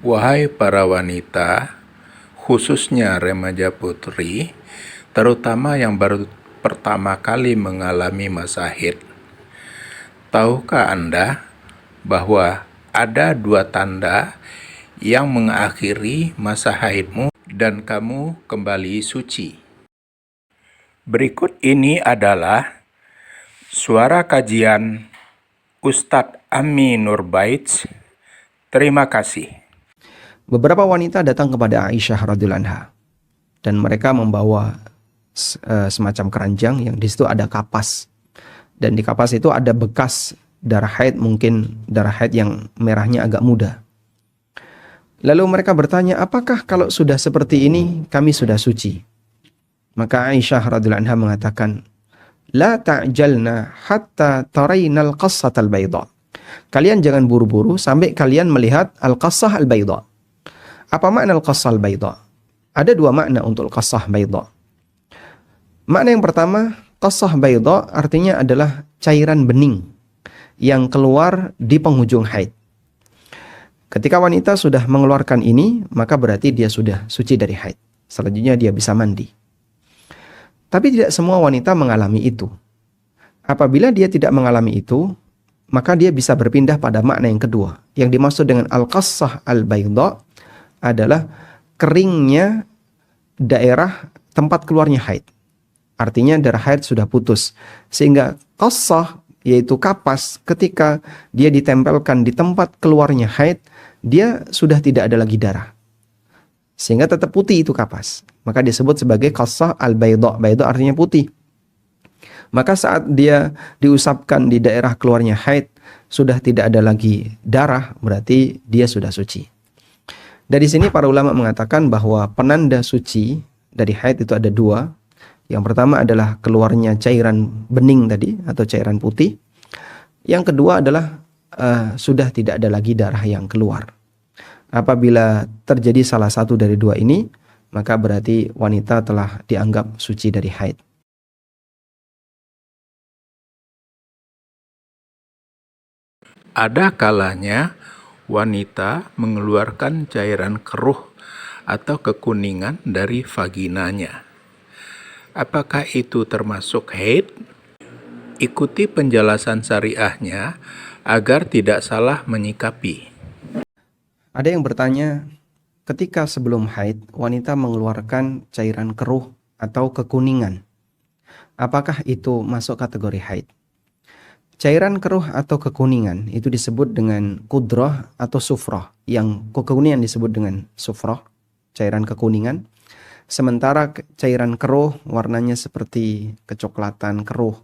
Wahai para wanita, khususnya remaja putri, terutama yang baru pertama kali mengalami masa haid, tahukah Anda bahwa ada dua tanda yang mengakhiri masa haidmu dan kamu kembali suci? Berikut ini adalah suara kajian Ustadz Ami Nurbaits. Terima kasih. Beberapa wanita datang kepada Aisyah radhiyallahu anha dan mereka membawa semacam keranjang yang di situ ada kapas, dan di kapas itu ada bekas darah haid, mungkin darah haid yang merahnya agak muda. Lalu mereka bertanya, apakah kalau sudah seperti ini kami sudah suci? Maka Aisyah radhiyallahu anha mengatakan, la ta'jalna hatta tarainal qassatal bayda. Kalian jangan buru-buru sampai kalian melihat al-qassah al-bayda. Apa makna al-qassah al-bayda? Ada dua makna untuk al-qassah bayda. Makna yang pertama, qassah bayda artinya adalah cairan bening yang keluar di penghujung haid. Ketika wanita sudah mengeluarkan ini, maka berarti dia sudah suci dari haid. Selanjutnya dia bisa mandi. Tapi tidak semua wanita mengalami itu. Apabila dia tidak mengalami itu, maka dia bisa berpindah pada makna yang kedua. Yang dimaksud dengan al-qassah al-bayda adalah keringnya daerah tempat keluarnya haid. Artinya darah haid sudah putus. Sehingga qassah, yaitu kapas, ketika dia ditempelkan di tempat keluarnya haid, dia sudah tidak ada lagi darah. Sehingga tetap putih itu kapas. Maka disebut sebagai qassah al-bayda. Bayda artinya putih. Maka saat dia diusapkan di daerah keluarnya haid, sudah tidak ada lagi darah, berarti dia sudah suci. Dari sini para ulama mengatakan bahwa penanda suci dari haid itu ada dua. Yang pertama adalah keluarnya cairan bening tadi atau cairan putih. Yang kedua adalah sudah tidak ada lagi darah yang keluar. Apabila terjadi salah satu dari dua ini, maka berarti wanita telah dianggap suci dari haid. Ada kalanya wanita mengeluarkan cairan keruh atau kekuningan dari vaginanya. Apakah itu termasuk haid? Ikuti penjelasan syariahnya agar tidak salah menyikapi. Ada yang bertanya, ketika sebelum haid wanita mengeluarkan cairan keruh atau kekuningan, apakah itu masuk kategori haid? Cairan keruh atau kekuningan itu disebut dengan kudrah atau sufrah. Yang kekuningan disebut dengan sufrah, cairan kekuningan. Sementara cairan keruh warnanya seperti kecoklatan keruh,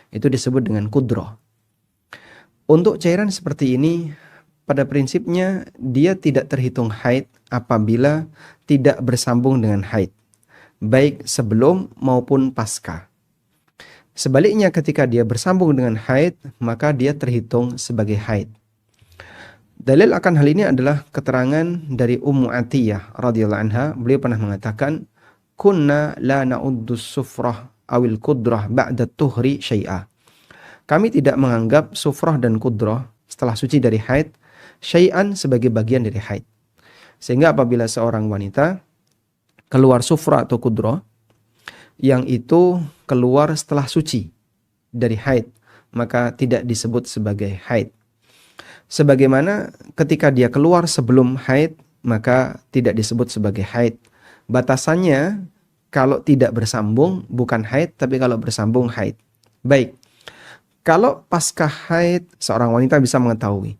itu disebut dengan kudrah. Untuk cairan seperti ini, pada prinsipnya dia tidak terhitung haid apabila tidak bersambung dengan haid, baik sebelum maupun pasca. Sebaliknya ketika dia bersambung dengan haid, maka dia terhitung sebagai haid. Dalil akan hal ini adalah keterangan dari Ummu Atiyah radhiyallahu anha. Beliau pernah mengatakan, "Kunna la na'uddu sufrah awil kudrah ba'da tuhri syai'a." Kami tidak menganggap sufrah dan kudrah setelah suci dari haid syai'an sebagai bagian dari haid. Sehingga apabila seorang wanita keluar sufrah atau kudrah yang itu keluar setelah suci dari haid, maka tidak disebut sebagai haid. Sebagaimana ketika dia keluar sebelum haid, maka tidak disebut sebagai haid. Batasannya kalau tidak bersambung bukan haid, tapi kalau bersambung haid. Baik, kalau pasca haid seorang wanita bisa mengetahui,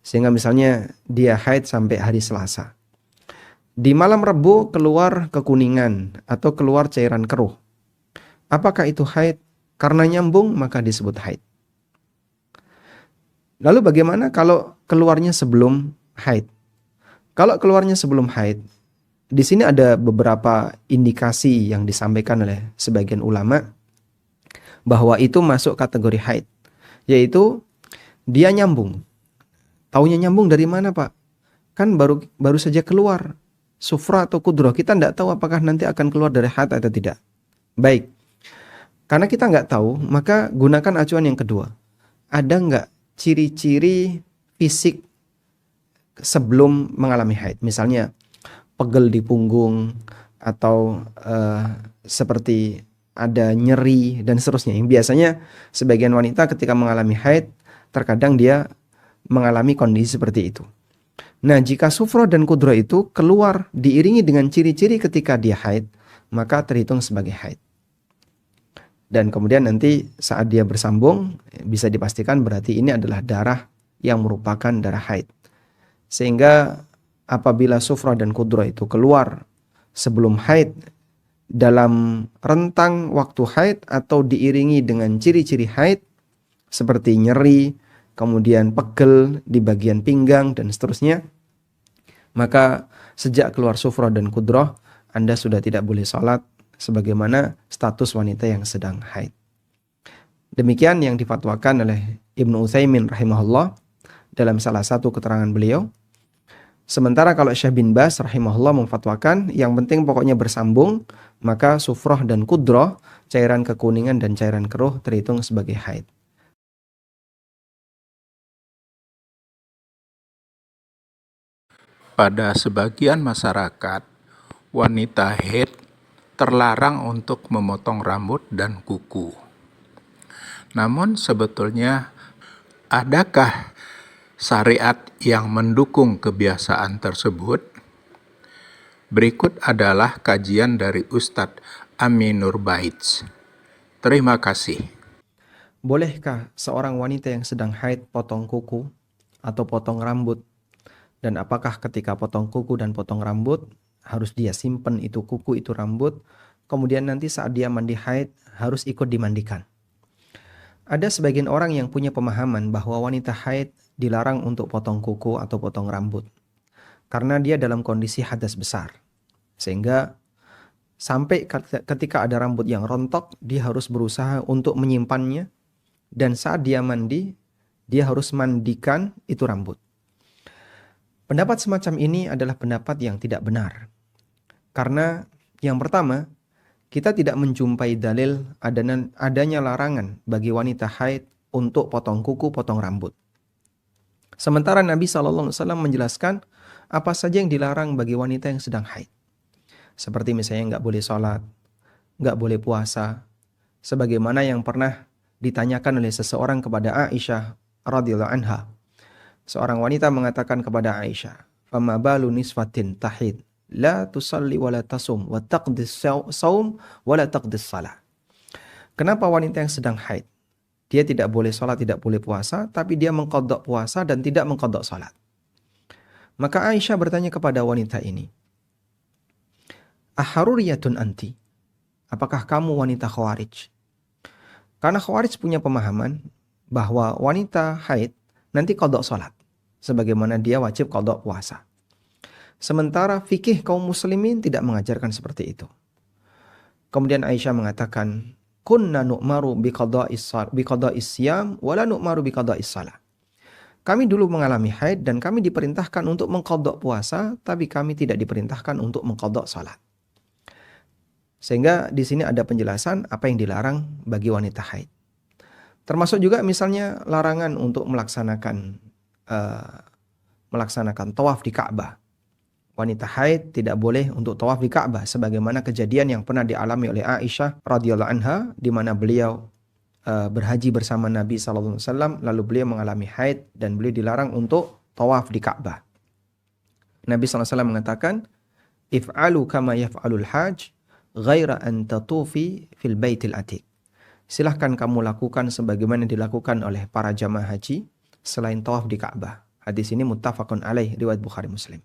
sehingga misalnya dia haid sampai hari Selasa. Di malam Rebu keluar kekuningan atau keluar cairan keruh. Apakah itu haid? Karena nyambung maka disebut haid. Lalu bagaimana kalau keluarnya sebelum haid? Kalau keluarnya sebelum haid, di sini ada beberapa indikasi yang disampaikan oleh sebagian ulama bahwa itu masuk kategori haid, yaitu dia nyambung. Taunya nyambung dari mana, Pak? Kan baru saja keluar sufra atau kudrah. Kita tidak tahu apakah nanti akan keluar dari haid atau tidak. Baik. Karena kita nggak tahu, maka gunakan acuan yang kedua. Ada nggak ciri-ciri fisik sebelum mengalami haid. Misalnya pegel di punggung atau seperti ada nyeri dan seterusnya. Biasanya sebagian wanita ketika mengalami haid terkadang dia mengalami kondisi seperti itu. Nah, jika sufrah dan kudroh itu keluar diiringi dengan ciri-ciri ketika dia haid, maka terhitung sebagai haid. Dan kemudian nanti saat dia bersambung, bisa dipastikan berarti ini adalah darah yang merupakan darah haid. Sehingga apabila sufrah dan kudroh itu keluar sebelum haid, dalam rentang waktu haid atau diiringi dengan ciri-ciri haid, seperti nyeri, kemudian pegel di bagian pinggang dan seterusnya, maka sejak keluar sufrah dan kudroh, Anda sudah tidak boleh sholat sebagaimana status wanita yang sedang haid. Demikian yang difatwakan oleh Ibnu Utsaimin rahimahullah dalam salah satu keterangan beliau. Sementara kalau Syekh bin Baz rahimahullah memfatwakan yang penting pokoknya bersambung, maka sufrah dan kudroh, cairan kekuningan dan cairan keruh terhitung sebagai haid. Pada sebagian masyarakat, wanita haid terlarang untuk memotong rambut dan kuku. Namun sebetulnya, adakah syariat yang mendukung kebiasaan tersebut? Berikut adalah kajian dari Ustadz Aminur Baits. Terima kasih. Bolehkah seorang wanita yang sedang haid potong kuku atau potong rambut? Dan apakah ketika potong kuku dan potong rambut harus dia simpen itu kuku, itu rambut, kemudian nanti saat dia mandi haid harus ikut dimandikan? Ada sebagian orang yang punya pemahaman bahwa wanita haid dilarang untuk potong kuku atau potong rambut karena dia dalam kondisi hadas besar, sehingga sampai ketika ada rambut yang rontok dia harus berusaha untuk menyimpannya, dan saat dia mandi dia harus mandikan itu rambut. Pendapat semacam ini adalah pendapat yang tidak benar. Karena yang pertama, kita tidak menjumpai dalil adanya larangan bagi wanita haid untuk potong kuku, potong rambut. Sementara Nabi SAW menjelaskan apa saja yang dilarang bagi wanita yang sedang haid. Seperti misalnya nggak boleh sholat, nggak boleh puasa. Sebagaimana yang pernah ditanyakan oleh seseorang kepada Aisyah radhiyallahu anha. Seorang wanita mengatakan kepada Aisyah, "Fama balu nisfatin tahid, la tusalli wa la tasum, wa taqdis saum wa la taqdis salah." Kenapa wanita yang sedang haid? Dia tidak boleh sholat, tidak boleh puasa, tapi dia mengqadha puasa dan tidak mengqadha sholat. Maka Aisyah bertanya kepada wanita ini, "Aharuriyatun anti?" Apakah kamu wanita khawarij? Karena khawarij punya pemahaman bahwa wanita haid nanti qadha sholat, sebagaimana dia wajib qadha puasa. Sementara fikih kaum muslimin tidak mengajarkan seperti itu. Kemudian Aisyah mengatakan, "Kunna nu'maru biqadha'is siyam wa la nu'maru biqadha'is shalah." Kami dulu mengalami haid dan kami diperintahkan untuk mengqadha puasa, tapi kami tidak diperintahkan untuk mengqadha salat. Sehingga di sini ada penjelasan apa yang dilarang bagi wanita haid. Termasuk juga misalnya larangan untuk melaksanakan tawaf di Ka'bah. Wanita haid tidak boleh untuk tawaf di Ka'bah, sebagaimana kejadian yang pernah dialami oleh Aisyah radhiyallahu anha, di mana beliau berhaji bersama Nabi SAW, lalu beliau mengalami haid dan beliau dilarang untuk tawaf di Ka'bah. Nabi SAW mengatakan, "If'alu kama yaf'alul hajj, ghaira an tatufi fil baitil atiq." Silahkan kamu lakukan sebagaimana dilakukan oleh para jamaah haji selain tawaf di Ka'bah. Hadis ini muttafaqun alaih, riwayat Bukhari Muslim.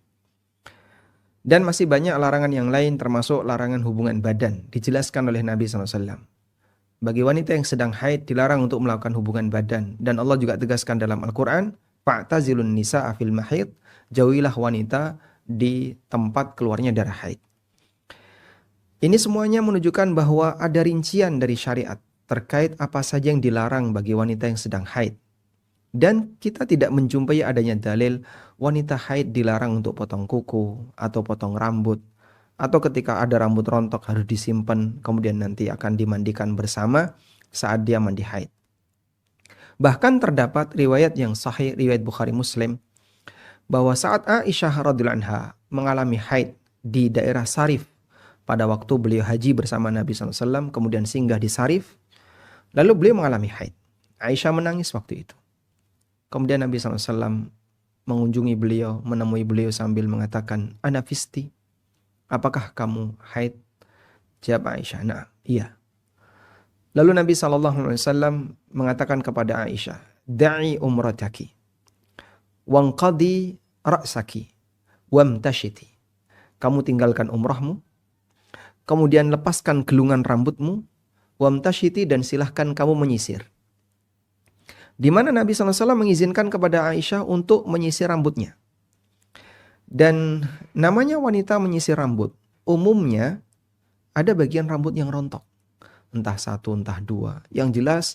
Dan masih banyak larangan yang lain, termasuk larangan hubungan badan, dijelaskan oleh Nabi SAW. Bagi wanita yang sedang haid dilarang untuk melakukan hubungan badan. Dan Allah juga tegaskan dalam Al-Quran, "Fa'tazilun nisa'a fil mahid," jauhilah wanita di tempat keluarnya darah haid. Ini semuanya menunjukkan bahwa ada rincian dari syariat terkait apa saja yang dilarang bagi wanita yang sedang haid. Dan kita tidak menjumpai adanya dalil wanita haid dilarang untuk potong kuku atau potong rambut, atau ketika ada rambut rontok harus disimpan kemudian nanti akan dimandikan bersama saat dia mandi haid. Bahkan terdapat riwayat yang sahih, riwayat Bukhari Muslim, bahwa saat Aisyah radhiyallahu anha mengalami haid di daerah Sarif pada waktu beliau haji bersama Nabi SAW, kemudian singgah di Sarif, lalu beliau mengalami haid. Aisyah menangis waktu itu. Kemudian Nabi SAW mengunjungi beliau, menemui beliau sambil mengatakan, "Ana fisti, apakah kamu haid?" Jawab Aisyah, "Nah, iya." Lalu Nabi SAW mengatakan kepada Aisyah, "Da'i umrataki, wanqadi ra'saki, wamtashiti." Kamu tinggalkan umrahmu, kemudian lepaskan gelungan rambutmu, wamtashiti, dan silahkan kamu menyisir. Di mana Nabi SAW mengizinkan kepada Aisyah untuk menyisir rambutnya. Dan namanya wanita menyisir rambut, umumnya ada bagian rambut yang rontok. Entah satu, entah dua. Yang jelas,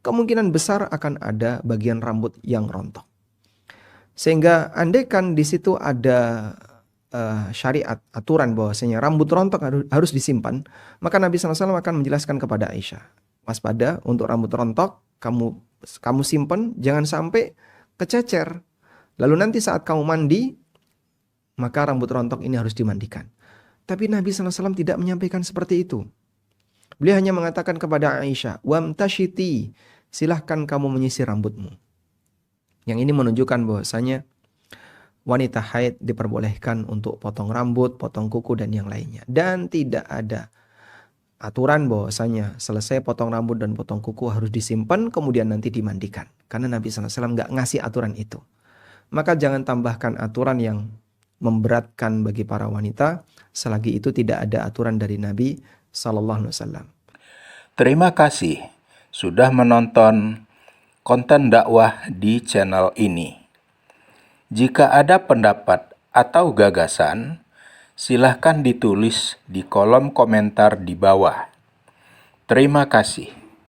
kemungkinan besar akan ada bagian rambut yang rontok. Sehingga andaikan di situ ada syariat, aturan bahwasanya rambut rontok harus disimpan, maka Nabi SAW akan menjelaskan kepada Aisyah, waspada untuk rambut rontok, kamu simpan, jangan sampai kececer. Lalu nanti saat kamu mandi, maka rambut rontok ini harus dimandikan. Tapi Nabi SAW tidak menyampaikan seperti itu. Beliau hanya mengatakan kepada Aisyah, "Wamtashiti, silahkan kamu menyisir rambutmu." Yang ini menunjukkan bahwasanya wanita haid diperbolehkan untuk potong rambut, potong kuku, dan yang lainnya. Dan tidak ada aturan bahwasanya selesai potong rambut dan potong kuku harus disimpan kemudian nanti dimandikan. Karena Nabi SAW nggak ngasih aturan itu. Maka jangan tambahkan aturan yang memberatkan bagi para wanita selagi itu tidak ada aturan dari Nabi SAW. Terima kasih sudah menonton konten dakwah di channel ini. Jika ada pendapat atau gagasan, silahkan ditulis di kolom komentar di bawah. Terima kasih.